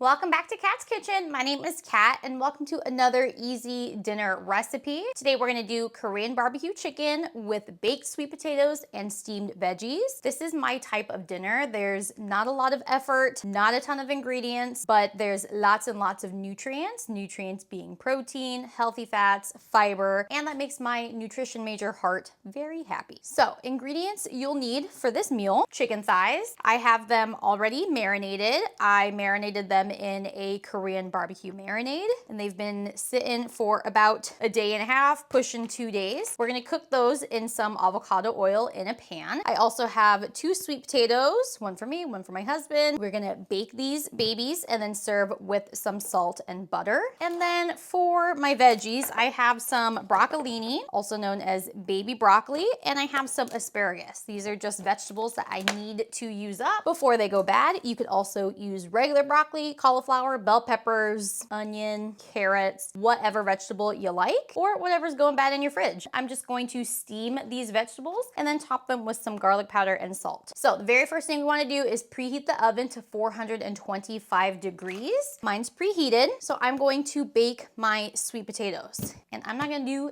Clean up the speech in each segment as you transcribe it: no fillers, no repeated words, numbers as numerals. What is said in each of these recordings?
Welcome back to Kat's Kitchen. My name is Kat and welcome to another easy dinner recipe. Today we're gonna do Korean barbecue chicken with baked sweet potatoes and steamed veggies. This is my type of dinner. There's not a lot of effort, not a ton of ingredients, but there's lots and lots of nutrients. Nutrients being protein, healthy fats, fiber, and that makes my nutrition major heart very happy. So ingredients you'll need for this meal: chicken thighs. I have them already marinated. I marinated them in a Korean barbecue marinade, and they've been sitting for about a day and a half, pushing 2 days. We're gonna cook those in some avocado oil in a pan. I also have 2 sweet potatoes, one for me, one for my husband. We're gonna bake these babies and then serve with some salt and butter. And then for my veggies, I have some broccolini, also known as baby broccoli, and I have some asparagus. These are just vegetables that I need to use up before they go bad. You could also use regular broccoli, cauliflower, bell peppers, onion, carrots, whatever vegetable you like, or whatever's going bad in your fridge. I'm just going to steam these vegetables and then top them with some garlic powder and salt. So the very first thing we want to do is preheat the oven to 425 degrees. Mine's preheated, so I'm going to bake my sweet potatoes. And I'm not going to do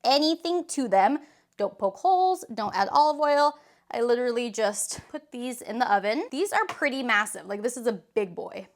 anything to them. Don't poke holes, don't add olive oil. I literally just put these in the oven. These are pretty massive. Like, this is a big boy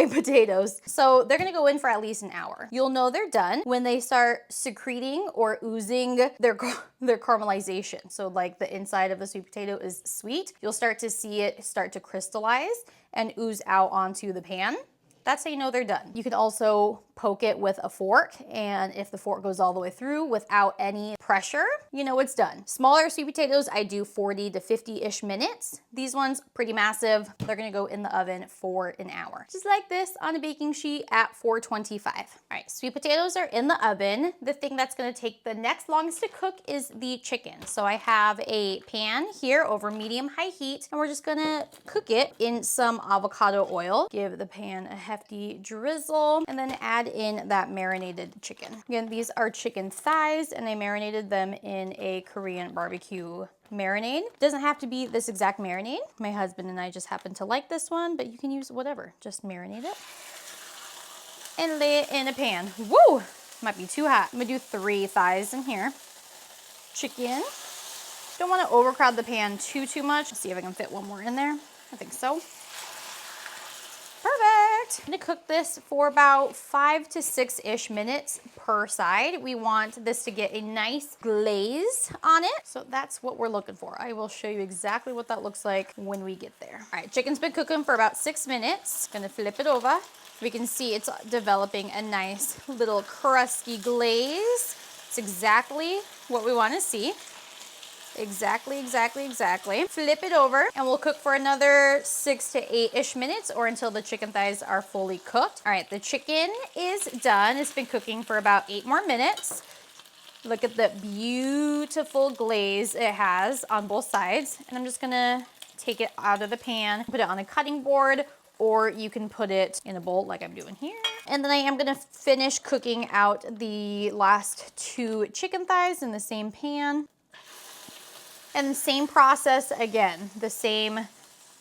potatoes. So they're gonna go in for at least an hour. You'll know they're done when they start secreting or oozing their caramelization. So like the inside of the sweet potato is sweet. You'll start to see it start to crystallize and ooze out onto the pan. That's how you know they're done. You can also poke it with a fork, and if the fork goes all the way through without any pressure, you know it's done. Smaller sweet potatoes, I do 40 to 50-ish minutes. These ones, pretty massive. They're gonna go in the oven for an hour. Just like this on a baking sheet at 425. All right, sweet potatoes are in the oven. The thing that's gonna take the next longest to cook is the chicken. So I have a pan here over medium-high heat, and we're just gonna cook it in some avocado oil. Give the pan a hefty drizzle, and then add in that marinated chicken. Again, these are chicken thighs, and I marinated them in a Korean barbecue marinade. Doesn't have to be this exact marinade. My husband and I just happen to like this one, but you can use whatever. Just marinate it and lay it in a pan. Woo! Might be too hot. I'm gonna do 3 thighs in here. Chicken. Don't want to overcrowd the pan too much. Let's see if I can fit one more in there. I think so. Perfect. I'm gonna cook this for about 5 to 6-ish minutes per side. We want this to get a nice glaze on it. So that's what we're looking for. I will show you exactly what that looks like when we get there. All right, chicken's been cooking for about 6 minutes. Gonna flip it over. We can see it's developing a nice little crusty glaze. It's exactly what we wanna see. Exactly. Flip it over, and we'll cook for another 6 to 8-ish minutes, or until the chicken thighs are fully cooked. All right, the chicken is done. It's been cooking for about 8 more minutes. Look at the beautiful glaze it has on both sides. And I'm just gonna take it out of the pan, put it on a cutting board, or you can put it in a bowl like I'm doing here. And then I am gonna finish cooking out the last 2 chicken thighs in the same pan. And the same process again, the same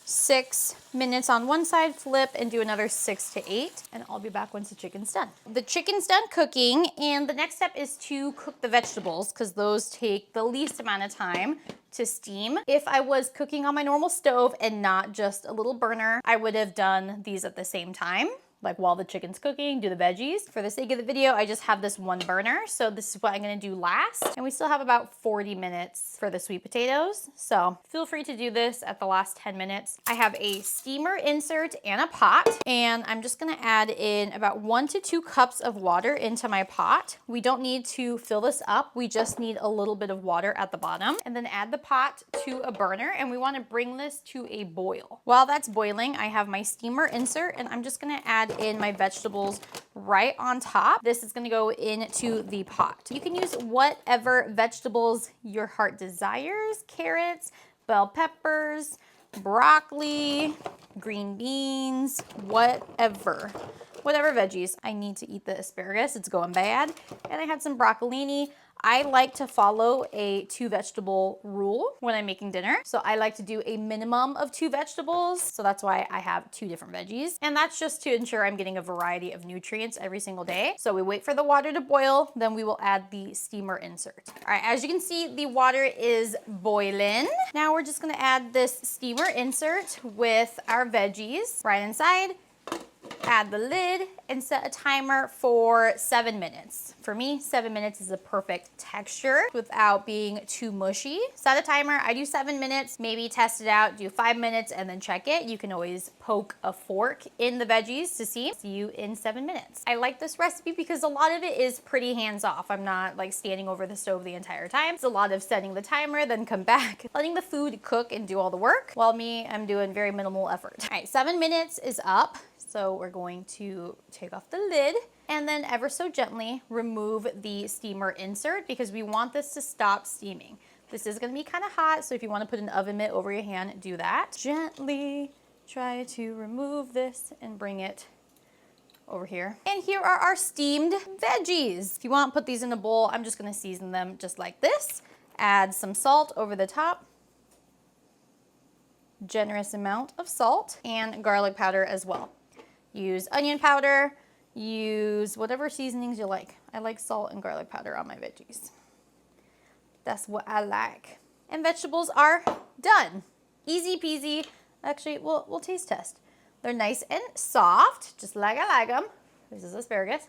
6 minutes on one side, flip, and do another 6 to 8, and I'll be back once the chicken's done. The chicken's done cooking, and the next step is to cook the vegetables, because those take the least amount of time to steam. If I was cooking on my normal stove and not just a little burner, I would have done these at the same time. Like while the chicken's cooking, do the veggies. For the sake of the video, I just have this one burner, so this is what I'm gonna do last. And we still have about 40 minutes for the sweet potatoes, so feel free to do this at the last 10 minutes. I have a steamer insert and a pot, and I'm just gonna add in about 1 to 2 cups of water into my pot. We don't need to fill this up, we just need a little bit of water at the bottom. And then add the pot to a burner, and we wanna bring this to a boil. While that's boiling, I have my steamer insert, and I'm just gonna add in my vegetables right on top. This is gonna go into the pot. You can use whatever vegetables your heart desires: carrots, bell peppers, broccoli, green beans, whatever veggies. I need to eat the asparagus, it's going bad. And I had some broccolini. I like to follow a 2-vegetable rule when I'm making dinner. So I like to do a minimum of 2 vegetables. So that's why I have 2 different veggies. And that's just to ensure I'm getting a variety of nutrients every single day. So we wait for the water to boil, then we will add the steamer insert. All right, as you can see, the water is boiling. Now we're just gonna add this steamer insert with our veggies right inside. Add the lid and set a timer for 7 minutes. For me, 7 minutes is a perfect texture without being too mushy. Set a timer, I do 7 minutes, maybe test it out, do 5 minutes and then check it. You can always poke a fork in the veggies to see. See you in 7 minutes. I like this recipe because a lot of it is pretty hands off. I'm not like standing over the stove the entire time. It's a lot of setting the timer, then come back, letting the food cook and do all the work, while me, I'm doing very minimal effort. All right, 7 minutes is up. So we're going to take off the lid and then ever so gently remove the steamer insert because we want this to stop steaming. This is gonna be kind of hot, so if you wanna put an oven mitt over your hand, do that. Gently try to remove this and bring it over here. And here are our steamed veggies. If you want, put these in a bowl. I'm just gonna season them just like this. Add some salt over the top. Generous amount of salt and garlic powder as well. Use onion powder, use whatever seasonings you like. I like salt and garlic powder on my veggies. That's what I like. And vegetables are done. Easy peasy. Actually, we'll taste test. They're nice and soft, just like I like them. This is asparagus.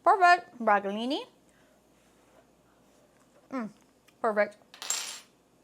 Perfect. Broccolini. Perfect.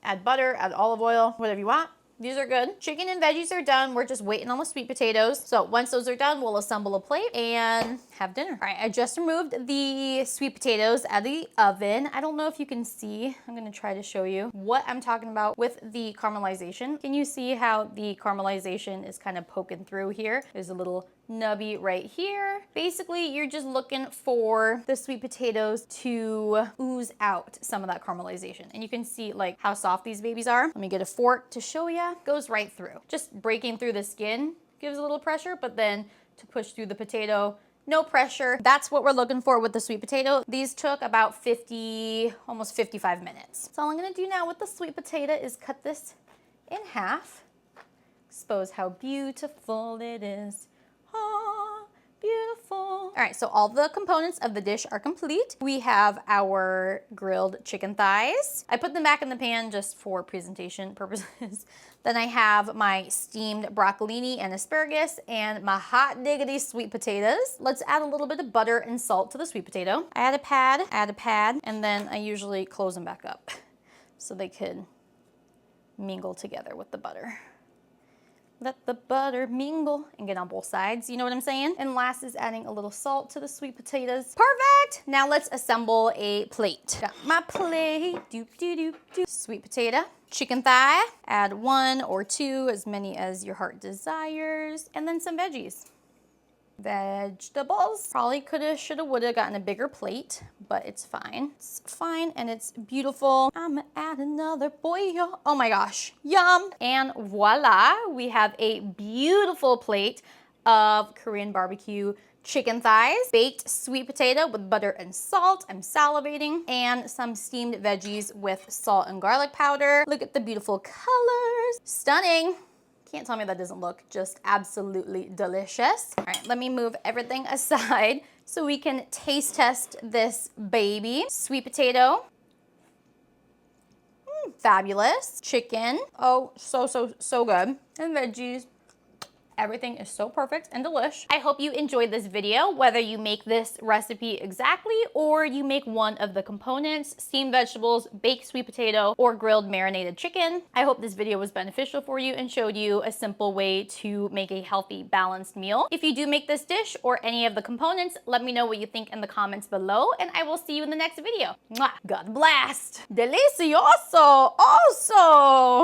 Add butter, add olive oil, whatever you want. These are good. Chicken and veggies are done. We're just waiting on the sweet potatoes. So once those are done, we'll assemble a plate and have dinner. All right, I just removed the sweet potatoes out of the oven. I don't know if you can see. I'm gonna try to show you what I'm talking about with the caramelization. Can you see how the caramelization is kind of poking through here? There's a little nubby right here. Basically, you're just looking for the sweet potatoes to ooze out some of that caramelization. And you can see like how soft these babies are. Let me get a fork to show you. Goes right through. Just breaking through the skin gives a little pressure, but then to push through the potato, no pressure. That's what we're looking for with the sweet potato. These took about 50, almost 55 minutes. So all I'm gonna do now with the sweet potato is cut this in half. Expose how beautiful it is. Oh, beautiful. All right, so all the components of the dish are complete. We have our grilled chicken thighs. I put them back in the pan just for presentation purposes. Then I have my steamed broccolini and asparagus and my hot diggity sweet potatoes. Let's add a little bit of butter and salt to the sweet potato. I add a pad, and then I usually close them back up so they could mingle together with the butter. Let the butter mingle and get on both sides, you know what I'm saying? And last is adding a little salt to the sweet potatoes. Perfect! Now let's assemble a plate. Got my plate, doop doop doop doop. Sweet potato, chicken thigh, add 1 or 2, as many as your heart desires, and then some veggies. Vegetables. Probably coulda, shoulda, woulda gotten a bigger plate, but it's fine. It's fine and it's beautiful. I'ma add another boil. Oh my gosh, yum. And voila, we have a beautiful plate of Korean barbecue chicken thighs, baked sweet potato with butter and salt. I'm salivating. And some steamed veggies with salt and garlic powder. Look at the beautiful colors. Stunning. Can't tell me that doesn't look just absolutely delicious. All right, let me move everything aside so we can taste test this baby. Sweet potato. Fabulous. Chicken. Oh, so good. And veggies. Everything is so perfect and delish. I hope you enjoyed this video, whether you make this recipe exactly or you make one of the components, steamed vegetables, baked sweet potato, or grilled marinated chicken. I hope this video was beneficial for you and showed you a simple way to make a healthy, balanced meal. If you do make this dish or any of the components, let me know what you think in the comments below, and I will see you in the next video. Mwah! God blast! Delicioso! Also!